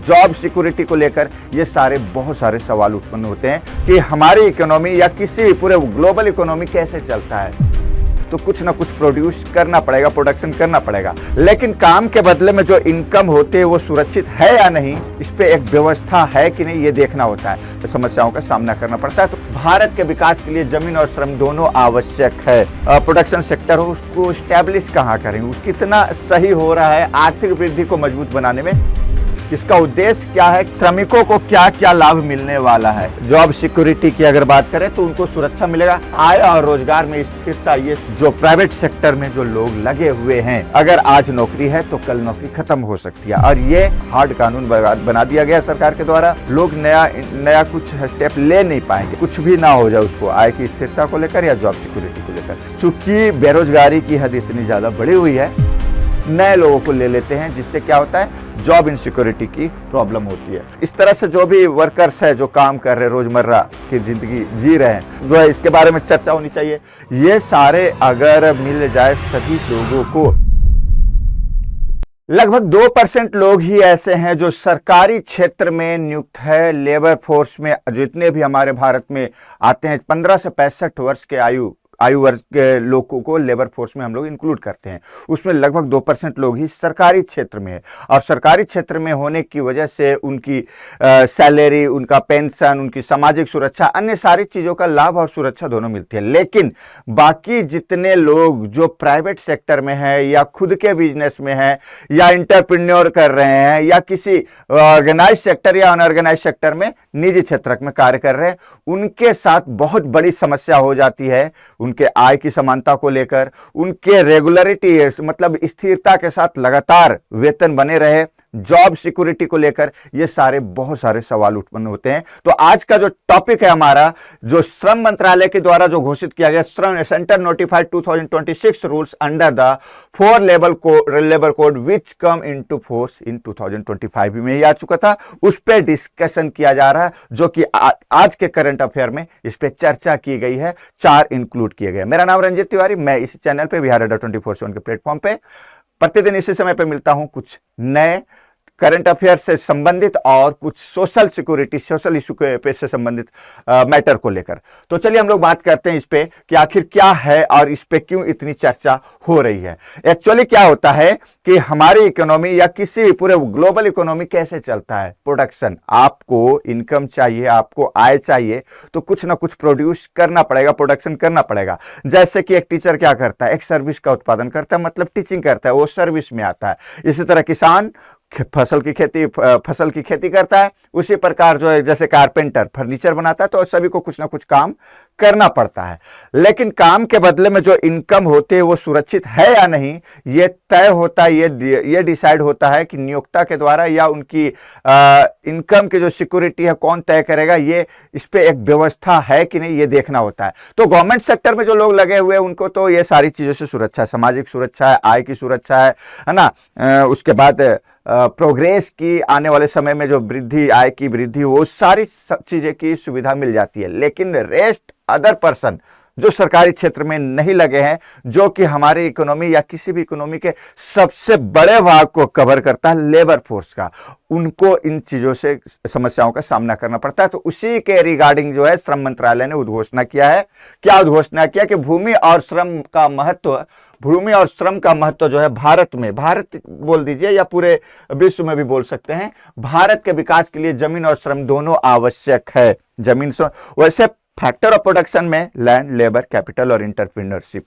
Job security को लेकर ये सारे बहुत सारे सवाल उत्पन्न होते हैं कि हमारी इकोनॉमी या किसी भी पूरे ग्लोबल इकोनॉमी कैसे चलता है। तो कुछ ना कुछ प्रोड्यूस करना पड़ेगा, प्रोडक्शन करना पड़ेगा, लेकिन काम के बदले में जो इनकम होती है वो सुरक्षित है या नहीं, इस पे एक व्यवस्था है कि नहीं, ये देखना होता है। तो समस्याओं का सामना करना पड़ता है। तो भारत के विकास के लिए जमीन और श्रम दोनों आवश्यक है। प्रोडक्शन सेक्टर हो, उसको स्टैब्लिश कहाँ करें, उसकी कितना सही हो रहा है आर्थिक वृद्धि को मजबूत बनाने में, इसका उद्देश्य क्या है, श्रमिकों को क्या क्या लाभ मिलने वाला है। जॉब सिक्योरिटी की अगर बात करें तो उनको सुरक्षा मिलेगा, आय और रोजगार में स्थिरता। ये जो प्राइवेट सेक्टर में जो लोग लगे हुए हैं, अगर आज नौकरी है तो कल नौकरी खत्म हो सकती है, और ये हार्ड कानून बना दिया गया सरकार के द्वारा। लोग नया कुछ स्टेप ले नहीं पाएंगे, कुछ भी ना हो जाए उसको आय की स्थिरता को लेकर या जॉब सिक्योरिटी को लेकर। चूंकि बेरोजगारी की हद इतनी ज्यादा बढ़ी हुई है, नए लोगों को ले लेते हैं, जिससे क्या होता है, जॉब इनसिक्योरिटी की प्रॉब्लम होती है। इस तरह से जो भी वर्कर्स है, जो काम कर रहे हैं, रोजमर्रा की जिंदगी जी रहे हैं, जो है इसके बारे में चर्चा होनी चाहिए। ये सारे अगर मिल जाए सभी लोगों को, लगभग 2% लोग ही ऐसे हैं जो सरकारी क्षेत्र में नियुक्त है। लेबर फोर्स में जितने भी हमारे भारत में आते हैं, 15 से 65 वर्ष के आयु वर्ग के लोगों को लेबर फोर्स में हम लोग इंक्लूड करते हैं। उसमें लगभग 2% लोग ही सरकारी क्षेत्र में है, और सरकारी क्षेत्र में होने की वजह से उनकी सैलरी, उनका पेंशन, उनकी सामाजिक सुरक्षा, अन्य सारी चीज़ों का लाभ और सुरक्षा दोनों मिलती है। लेकिन बाकी जितने लोग जो प्राइवेट सेक्टर में है, या खुद के बिजनेस में है, या इंटरप्रेन्योर कर रहे हैं, या किसी ऑर्गेनाइज सेक्टर या अनऑर्गेनाइज सेक्टर में, निजी क्षेत्र में कार्य कर रहे हैं, उनके साथ बहुत बड़ी समस्या हो जाती है। उनके आय की समानता को लेकर, उनके रेगुलरिटी मतलब स्थिरता के साथ लगातार वेतन बने रहे, जॉब सिक्योरिटी को लेकर ये सारे बहुत सारे सवाल उत्पन्न होते हैं। तो आज का जो टॉपिक है हमारा, जो श्रम मंत्रालय के द्वारा जो घोषित किया गया श्रम centre notified 2026 rules under the 4 labour code which come into force in 2025 में ही आ चुका था, उस पर डिस्कशन किया जा रहा है, जो कि आज के करंट अफेयर में इस पर चर्चा की गई है। 4 इंक्लूड किए गए। मेरा नाम रंजित तिवारी, मैं इस चैनल पे बिहार अड्डा 24/7 के प्लेटफॉर्म पे प्रतिदिन इसी समय पे मिलता हूं, कुछ नए करंट अफेयर से संबंधित और कुछ सोशल सिक्योरिटी, सोशल इशू पे से संबंधित मैटर को लेकर। तो चलिए हम लोग बात करते हैं इस पे कि आखिर क्या है और इस पे क्यों इतनी चर्चा हो रही है। एक्चुअली क्या होता है कि हमारी इकोनॉमी या किसी भी पूरे ग्लोबल इकोनॉमी कैसे चलता है, प्रोडक्शन, आपको इनकम चाहिए, आपको आय चाहिए, तो कुछ ना कुछ प्रोड्यूस करना पड़ेगा, प्रोडक्शन करना पड़ेगा। जैसे कि एक टीचर क्या करता है, एक सर्विस का उत्पादन करता है, मतलब टीचिंग करता है, वो सर्विस में आता है। इसी तरह किसान फसल की खेती करता है, उसी प्रकार जो है जैसे कारपेंटर फर्नीचर बनाता है, तो सभी को कुछ ना कुछ काम करना पड़ता है। लेकिन काम के बदले में जो इनकम होती है वो सुरक्षित है या नहीं, ये तय होता है, ये डिसाइड होता है कि नियोक्ता के द्वारा, या उनकी इनकम की जो सिक्योरिटी है कौन तय करेगा, ये इस पे एक व्यवस्था है कि नहीं, ये देखना होता है। तो गवर्नमेंट सेक्टर में जो लोग लगे हुए हैं उनको तो ये सारी चीजों से सुरक्षा है, सामाजिक सुरक्षा है, आय की सुरक्षा है ना। उसके बाद प्रोग्रेस की आने वाले समय में जो वृद्धि, आय की वृद्धि, वो सारी चीजें की सुविधा मिल जाती है। लेकिन रेस्ट अदर पर्सन जो सरकारी क्षेत्र में नहीं लगे हैं, जो कि हमारी इकोनॉमी या किसी भी इकोनॉमी के सबसे बड़े भाग को कवर करता है, लेबर फोर्स का, उनको इन चीजों से समस्याओं का सामना करना पड़ता है। तो उसी के रिगार्डिंग जो है श्रम मंत्रालय ने उद्घोषणा किया है। क्या उद्घोषणा किया कि भूमि और श्रम का महत्व जो है भारत में, भारत बोल दीजिए या पूरे विश्व में भी बोल सकते हैं, भारत के विकास के लिए जमीन और श्रम दोनों आवश्यक है। जमीन वैसे फैक्टर ऑफ प्रोडक्शन में लैंड, लेबर, कैपिटल और एंटरप्रेन्योरशिप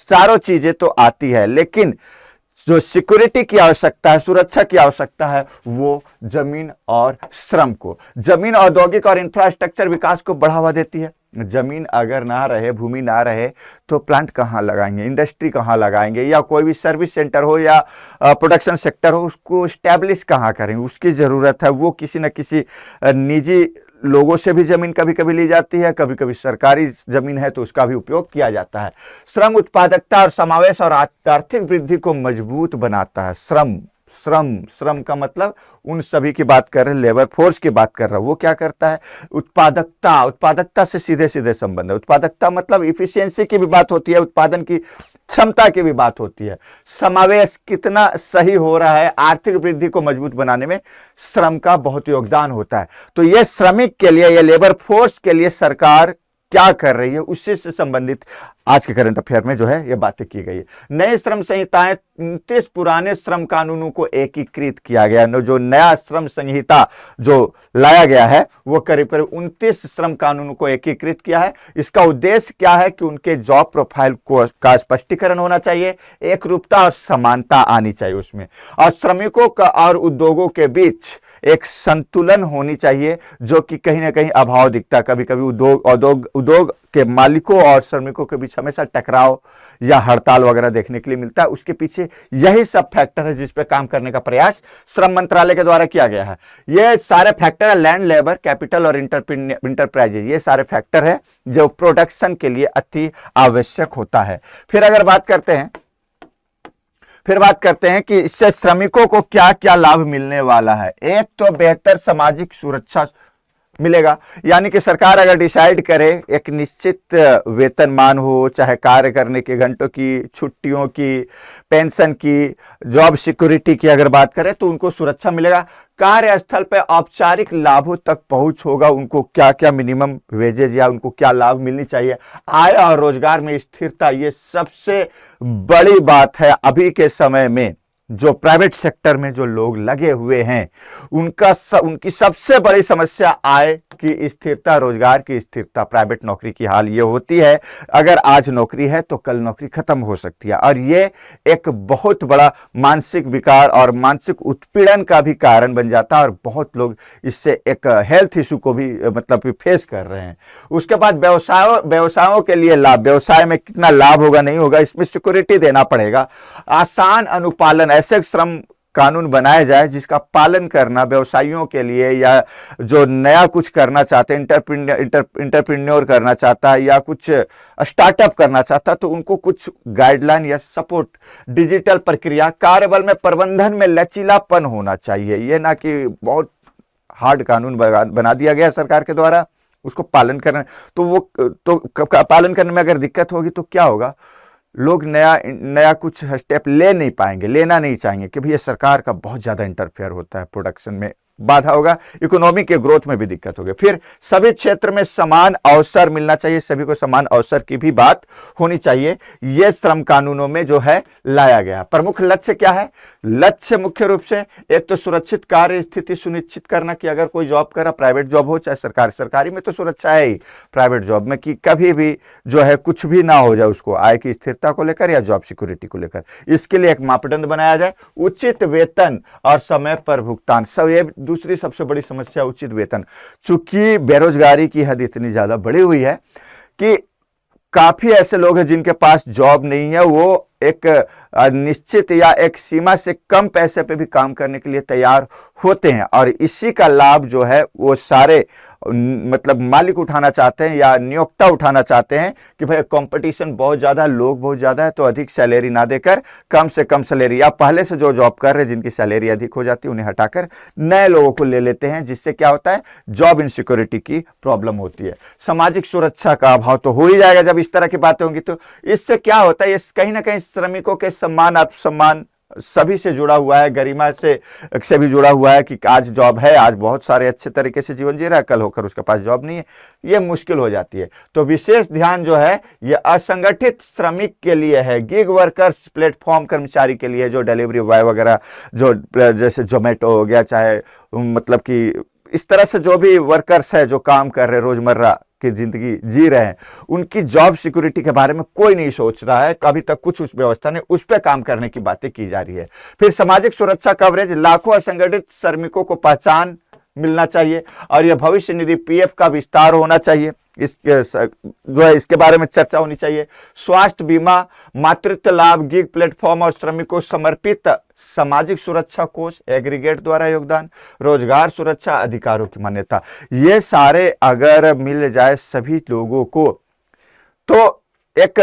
चारों चीजें तो आती है, लेकिन जो सिक्योरिटी की आवश्यकता है, सुरक्षा की आवश्यकता है, वो जमीन और श्रम को। जमीन औद्योगिक और इंफ्रास्ट्रक्चर विकास को बढ़ावा देती है। जमीन अगर ना रहे, भूमि ना रहे, तो प्लांट कहाँ लगाएंगे, इंडस्ट्री कहाँ लगाएंगे, या कोई भी सर्विस सेंटर हो या प्रोडक्शन सेक्टर हो, उसको स्टैब्लिश कहाँ करेंगे, उसकी जरूरत है। वो किसी न किसी निजी लोगों से भी जमीन कभी कभी ली जाती है, कभी कभी सरकारी जमीन है तो उसका भी उपयोग किया जाता है। श्रम उत्पादकता और समावेश और आर्थिक वृद्धि को मजबूत बनाता है। श्रम का मतलब उन सभी की बात कर रहे हैं, लेबर फोर्स की बात कर रहा हूं। वो क्या करता है, उत्पादकता से सीधे सीधे संबंध है। उत्पादकता मतलब इफिशियंसी की भी बात होती है, उत्पादन की क्षमता की भी बात होती है। समावेश कितना सही हो रहा है, आर्थिक वृद्धि को मजबूत बनाने में श्रम का बहुत योगदान होता है। तो ये श्रमिक के लिए, ये लेबर फोर्स के लिए सरकार क्या कर रही है, उससे से संबंधित आज के करंट अफेयर में जो है ये बातें की गई है। नई श्रम संहिताएं 29 पुराने श्रम कानूनों को एकीकृत किया गया। जो नया श्रम संहिता जो लाया गया है वो करीब करीब 29 श्रम कानूनों को एकीकृत किया है। इसका उद्देश्य क्या है कि उनके जॉब प्रोफाइल को का स्पष्टीकरण होना चाहिए, एक रूपता और समानता आनी चाहिए उसमें, और श्रमिकों का और उद्योगों के बीच एक संतुलन होनी चाहिए, जो कि कहीं ना कहीं अभाव दिखता है। कभी कभी उद्योग के मालिकों और श्रमिकों के बीच हमेशा टकराव या हड़ताल वगैरह देखने के लिए मिलता है। उसके पीछे यही सब फैक्टर है जिस पे काम करने का प्रयास श्रम मंत्रालय के द्वारा किया गया है। ये सारे फैक्टर है, लैंड, लेबर, कैपिटल और इंटरप्राइजेज, ये सारे फैक्टर है जो प्रोडक्शन के लिए अति आवश्यक होता है। फिर बात करते हैं कि इससे श्रमिकों को क्या क्या लाभ मिलने वाला है। एक तो बेहतर सामाजिक सुरक्षा मिलेगा, यानी कि सरकार अगर डिसाइड करे एक निश्चित वेतनमान हो, चाहे कार्य करने के घंटों की, छुट्टियों की, पेंशन की, जॉब सिक्योरिटी की अगर बात करें तो उनको सुरक्षा मिलेगा। कार्यस्थल पर औपचारिक लाभों तक पहुंच होगा, उनको क्या क्या मिनिमम वेजेज या उनको क्या लाभ मिलनी चाहिए। आय और रोजगार में स्थिरता, ये सबसे बड़ी बात है। अभी के समय में जो प्राइवेट सेक्टर में जो लोग लगे हुए हैं उनकी सबसे बड़ी समस्या आय की स्थिरता, रोजगार की स्थिरता। प्राइवेट नौकरी की हाल ये होती है, अगर आज नौकरी है तो कल नौकरी खत्म हो सकती है, और ये एक बहुत बड़ा मानसिक विकार और मानसिक उत्पीड़न का भी कारण बन जाता है, और बहुत लोग इससे एक हेल्थ इशू को भी मतलब फेस कर रहे हैं। उसके बाद व्यवसायों के लिए लाभ, व्यवसाय में कितना लाभ होगा नहीं होगा इसमें सिक्योरिटी देना पड़ेगा। आसान अनुपालन, ऐसे श्रम कानून बनाया जाए जिसका पालन करना व्यवसायियों के लिए, या जो नया कुछ करना चाहते हैं, इंटरप्रेन्योर करना चाहता है या कुछ स्टार्टअप करना चाहता है, तो उनको कुछ गाइडलाइन या सपोर्ट, डिजिटल प्रक्रिया, कार्यबल में प्रबंधन में लचीलापन होना चाहिए। ये ना कि बहुत हार्ड कानून बना दिया गया सरकार के द्वारा, उसको पालन करना पालन करने में अगर दिक्कत होगी तो क्या होगा, लोग नया कुछ स्टेप लेना नहीं चाहेंगे कि भैया सरकार का बहुत ज़्यादा इंटरफेयर होता है, प्रोडक्शन में बाधा होगा, इकोनॉमी के ग्रोथ में भी दिक्कत होगी। फिर सभी क्षेत्र में समान अवसर मिलना चाहिए, सभी को समान अवसर की भी बात होनी चाहिए। यह श्रम कानूनों में जो है लाया गया। प्रमुख लक्ष्य क्या है? लक्ष्य मुख्य रूप से एक तो सुरक्षित कार्य स्थिति सुनिश्चित करना कि अगर कोई जॉब कर रहा, प्राइवेट जॉब हो चाहे सरकारी में तो सुरक्षा है ही प्राइवेट जॉब में, कि कभी भी जो है कुछ भी ना हो जाए उसको, आय की स्थिरता को लेकर या जॉब सिक्योरिटी को लेकर। इसके लिए एक मापदंड बनाया जाए, उचित वेतन और समय पर भुगतान। सब ये दूसरी सबसे बड़ी समस्या उचित वेतन। चूंकि बेरोजगारी की हद इतनी ज्यादा बढ़ी हुई है कि काफी ऐसे लोग हैं जिनके पास जॉब नहीं है, वो एक निश्चित या एक सीमा से कम पैसे पे भी काम करने के लिए तैयार होते हैं, और इसी का लाभ जो है वो सारे मतलब मालिक उठाना चाहते हैं या नियोक्ता उठाना चाहते हैं कि भाई कंपटीशन बहुत ज़्यादा, लोग बहुत ज़्यादा है, तो अधिक सैलरी ना देकर कम से कम सैलरी, या पहले से जो जॉब कर रहे हैं जिनकी सैलरी अधिक हो जाती है उन्हें हटाकर नए लोगों को ले लेते हैं, जिससे क्या होता है, जॉब इनसिक्योरिटी की प्रॉब्लम होती है। सामाजिक सुरक्षा का अभाव तो हो ही जाएगा जब इस तरह की बातें होंगी। तो इससे क्या होता है, ये कहीं ना कहीं श्रमिकों के सम्मान, आत्मसम्मान सभी से जुड़ा हुआ है, गरिमा से भी जुड़ा हुआ है कि आज जॉब है, आज बहुत सारे अच्छे तरीके से जीवन जी रहा है, कल होकर उसके पास जॉब नहीं है, ये मुश्किल हो जाती है। तो विशेष ध्यान जो है ये असंगठित श्रमिक के लिए है, गिग वर्कर्स, प्लेटफॉर्म कर्मचारी के लिए, जो डिलीवरी बॉय वगैरह, जो जैसे जोमेटो हो गया, चाहे मतलब कि इस तरह से जो भी वर्कर्स है जो काम कर रहे, रोजमर्रा की जिंदगी जी रहे हैं, उनकी जॉब सिक्योरिटी के बारे में कोई नहीं सोच रहा है। अभी तक कुछ उस व्यवस्था ने उस पर काम करने की बातें की जा रही है। फिर सामाजिक सुरक्षा कवरेज, लाखों असंगठित श्रमिकों को पहचान मिलना चाहिए, और यह भविष्य निधि पीएफ का विस्तार होना चाहिए, इसके जो है इसके बारे में चर्चा होनी चाहिए। स्वास्थ्य बीमा, मातृत्व लाभ, गिग प्लेटफॉर्म और श्रमिकों समर्पित सामाजिक सुरक्षा कोष, एग्रीगेट द्वारा योगदान, रोजगार सुरक्षा, अधिकारों की मान्यता, ये सारे अगर मिल जाए सभी लोगों को, तो एक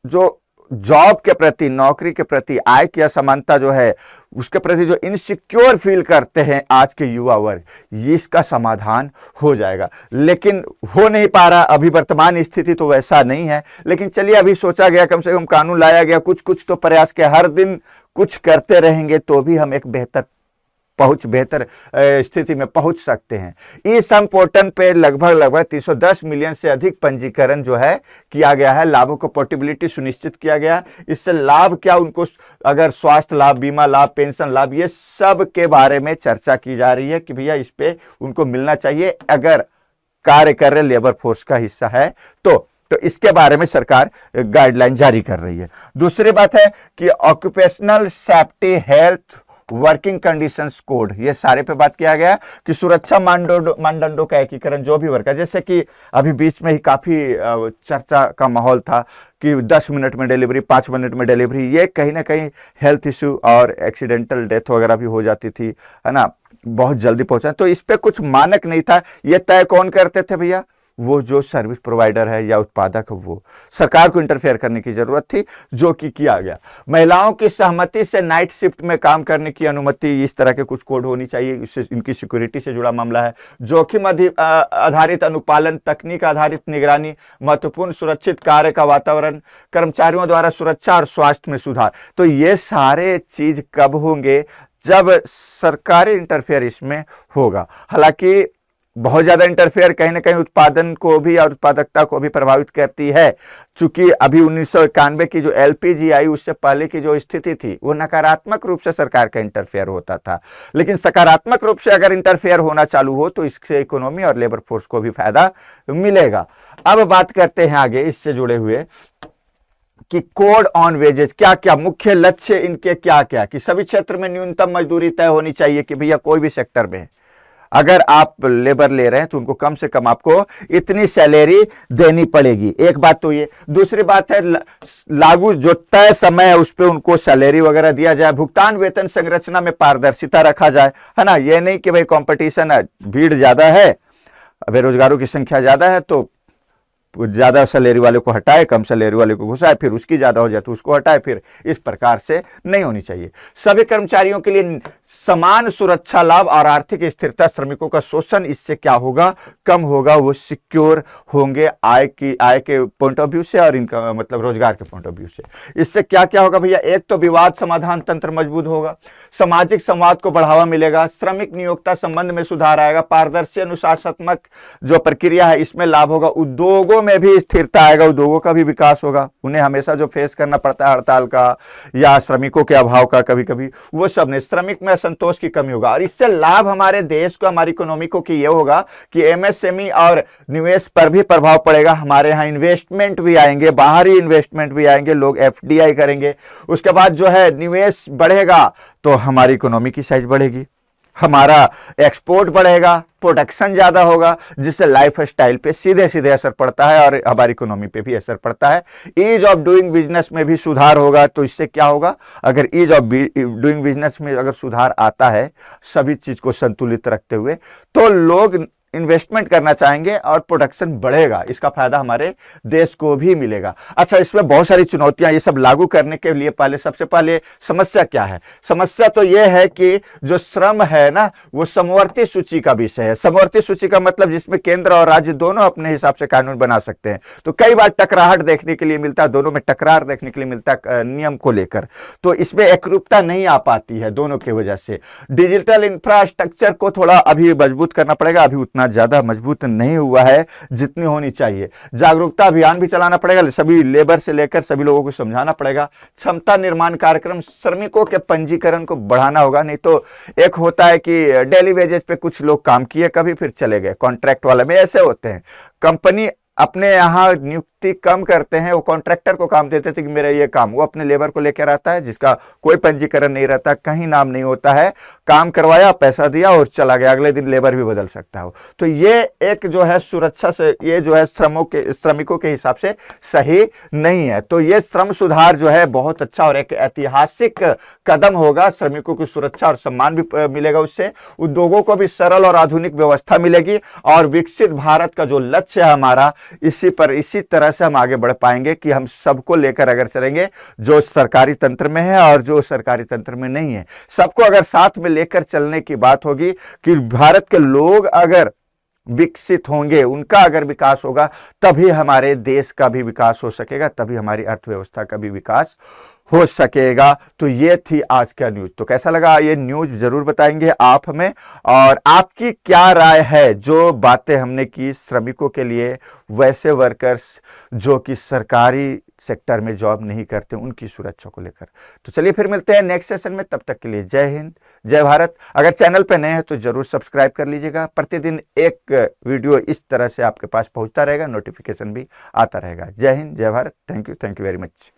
जो जॉब के प्रति, नौकरी के प्रति, आय की असमानता जो है उसके प्रति जो इनसिक्योर फील करते हैं आज के युवा वर्ग, ये इसका समाधान हो जाएगा। लेकिन हो नहीं पा रहा, अभी वर्तमान स्थिति तो वैसा नहीं है। लेकिन चलिए, अभी सोचा गया, कम से कम कानून लाया गया, कुछ कुछ तो प्रयास किया, हर दिन कुछ करते रहेंगे तो भी हम एक बेहतर स्थिति में पहुंच सकते हैं। ई श्रम पोर्टल पे लगभग 310 मिलियन से अधिक पंजीकरण जो है किया गया है। लाभों को पोर्टेबिलिटी सुनिश्चित किया गया। इससे लाभ क्या, उनको अगर स्वास्थ्य लाभ, बीमा लाभ, पेंशन लाभ, ये सब के बारे में चर्चा की जा रही है कि भैया इस पे उनको मिलना चाहिए अगर कार्य कर रहे लेबर फोर्स का हिस्सा है तो इसके बारे में सरकार गाइडलाइन जारी कर रही है। दूसरी बात है कि occupational safety health working conditions code, ये सारे पे बात किया गया कि सुरक्षा मानदंडों का एकीकरण जो भी वर्क है, जैसे कि अभी बीच में ही काफी चर्चा का माहौल था कि 10 मिनट में डिलीवरी, 5 मिनट में डिलीवरी, ये कहीं ना कहीं हेल्थ इश्यू और एक्सीडेंटल डेथ वगैरह भी हो जाती थी, है ना, बहुत जल्दी पहुंचा। तो इस पे कुछ मानक नहीं था। ये तय कौन करते थे भैया? वो जो सर्विस प्रोवाइडर है या उत्पादक है, वो सरकार को इंटरफेयर करने की जरूरत थी, जो कि किया गया। महिलाओं की सहमति से नाइट शिफ्ट में काम करने की अनुमति, इस तरह के कुछ कोड होनी चाहिए। इससे इनकी सिक्योरिटी से जुड़ा मामला है। जोखिम आधारित अनुपालन, तकनीक आधारित निगरानी, महत्वपूर्ण सुरक्षित कार्य का वातावरण, कर्मचारियों द्वारा सुरक्षा और स्वास्थ्य में सुधार। तो ये सारे चीज कब होंगे? जब सरकारी इंटरफेयर इसमें होगा। हालांकि बहुत ज्यादा इंटरफेयर कहीं ना कहीं उत्पादन को भी और उत्पादकता को भी प्रभावित करती है। चूंकि अभी 1991 की जो एलपीजी आई, उससे पहले की जो स्थिति थी वो नकारात्मक रूप से सरकार का इंटरफेयर होता था। लेकिन सकारात्मक रूप से अगर इंटरफेयर होना चालू हो तो इससे इकोनॉमी और लेबर फोर्स को भी फायदा मिलेगा। अब बात करते हैं आगे इससे जुड़े हुए कि कोड ऑन वेजेस, क्या क्या मुख्य लक्ष्य इनके, क्या क्या, कि सभी क्षेत्र में न्यूनतम मजदूरी तय होनी चाहिए कि भैया कोई भी सेक्टर में अगर आप लेबर ले रहे हैं तो उनको कम से कम आपको इतनी सैलरी देनी पड़ेगी। एक बात तो ये। दूसरी बात है लागू जो तय समय है उस पर उनको सैलरी वगैरह दिया जाए। भुगतान वेतन संरचना में पारदर्शिता रखा जाए, है ना। ये नहीं कि भाई कंपटीशन है, भीड़ ज्यादा है, बेरोजगारों की संख्या ज्यादा है तो ज्यादा सैलरी वाले को हटाए, कम सैलरी वाले को घुसाए, फिर उसकी ज्यादा हो जाए तो उसको हटाए, फिर इस प्रकार से नहीं होनी चाहिए। सभी कर्मचारियों के लिए समान सुरक्षा लाभ और आर्थिक स्थिरता, श्रमिकों का शोषण इससे क्या होगा, कम होगा, वो सिक्योर होंगे आय के पॉइंट ऑफ व्यू से और इनका मतलब रोजगार के पॉइंट ऑफ व्यू से। इससे क्या क्या होगा भैया? एक तो विवाद समाधान तंत्र मजबूत होगा, सामाजिक संवाद को बढ़ावा मिलेगा, श्रमिक नियोक्ता संबंध में सुधार आएगा, पारदर्शी अनुशासनात्मक जो प्रक्रिया है इसमें लाभ होगा, उद्योगों में भी स्थिरता आएगा, उद्योगों का भी विकास होगा। उन्हें हमेशा जो फेस करना पड़ता है हड़ताल का या श्रमिकों के अभाव का, कभी कभी वो सब नहीं, श्रमिक में संतोष की कमी होगा। और इससे लाभ हमारे देश को, हमारी इकोनॉमी को कि ये होगा कि एमएसएमई और निवेश पर भी प्रभाव पड़ेगा। हमारे यहाँ इन्वेस्टमेंट भी आएंगे, बाहरी इन्वेस्टमेंट भी आएंगे, लोग एफडीआई करेंगे। उसके बाद जो है निवेश बढ़ेगा तो हमारी इकोनॉमी की साइज बढ़ेगी, हमारा एक्सपोर्ट बढ़ेगा, प्रोडक्शन ज्यादा होगा, जिससे लाइफ स्टाइल पे सीधे सीधे असर पड़ता है और हमारी इकोनॉमी पे भी असर पड़ता है। ईज ऑफ डूइंग बिजनेस में भी सुधार होगा। तो इससे क्या होगा? अगर ईज ऑफ डूइंग बिजनेस में अगर सुधार आता है सभी चीज को संतुलित रखते हुए, तो लोग इन्वेस्टमेंट करना चाहेंगे और प्रोडक्शन बढ़ेगा। इसका फायदा हमारे देश को भी मिलेगा। अच्छा, इसमें बहुत सारी चुनौतियां, ये सब लागू करने के लिए पहले सबसे पहले समस्या क्या है? समस्या तो यह है कि जो श्रम है ना, वो समवर्ती सूची का विषय है। समवर्ती सूची का मतलब जिसमें केंद्र और राज्य दोनों अपने हिसाब से कानून बना सकते हैं। तो कई बार टकराहट देखने के लिए मिलता है, दोनों में टकरार देखने के लिए मिलता है नियम को लेकर। तो इसमें एकरूपता नहीं आ पाती है दोनों की वजह से। डिजिटल इंफ्रास्ट्रक्चर को थोड़ा अभी मजबूत करना पड़ेगा, अभी उतना ज्यादा मजबूत नहीं हुआ है जितनी होनी चाहिए। जागरूकता अभियान भी चलाना पड़ेगा, सभी लेबर से लेकर सभी लोगों को समझाना पड़ेगा। क्षमता निर्माण कार्यक्रम, श्रमिकों के पंजीकरण को बढ़ाना होगा। नहीं तो एक होता है कि डेली वेजेस पे कुछ लोग काम किए, कभी फिर चले गए, कॉन्ट्रैक्ट वाले में ऐसे होते हैं। कंपनी अपने यहाँ नियुक्ति कम करते हैं, वो कॉन्ट्रैक्टर को काम देते थे कि मेरा ये काम, वो अपने लेबर को लेकर आता है जिसका कोई पंजीकरण नहीं रहता, कहीं नाम नहीं होता है, काम करवाया, पैसा दिया और चला गया, अगले दिन लेबर भी बदल सकता है। तो ये एक जो है सुरक्षा से, ये जो है श्रमिकों के हिसाब से सही नहीं है। तो ये श्रम सुधार जो है बहुत अच्छा और एक ऐतिहासिक कदम होगा। श्रमिकों की सुरक्षा और सम्मान भी मिलेगा उससे, उद्योगों को भी सरल और आधुनिक व्यवस्था मिलेगी और विकसित भारत का जो लक्ष्य है हमारा, इसी तरह तरह से हम आगे बढ़ पाएंगे कि हम सबको लेकर अगर चलेंगे, जो सरकारी तंत्र में है और जो सरकारी तंत्र में नहीं है, सबको अगर साथ में लेकर चलने की बात होगी कि भारत के लोग अगर विकसित होंगे, उनका अगर विकास होगा, तभी हमारे देश का भी विकास हो सकेगा, तभी हमारी अर्थव्यवस्था का भी विकास हो सकेगा। तो ये थी आज का न्यूज। तो कैसा लगा ये न्यूज जरूर बताएंगे आप हमें, और आपकी क्या राय है जो बातें हमने की श्रमिकों के लिए, वैसे वर्कर्स जो कि सरकारी सेक्टर में जॉब नहीं करते, उनकी सुरक्षा को लेकर। तो चलिए फिर मिलते हैं नेक्स्ट सेशन में, तब तक के लिए जय हिंद, जय भारत। अगर चैनल पे नए हैं तो जरूर सब्सक्राइब कर लीजिएगा। प्रतिदिन एक वीडियो इस तरह से आपके पास पहुंचता रहेगा, नोटिफिकेशन भी आता रहेगा। जय हिंद, जय Bharat. Thank you very much.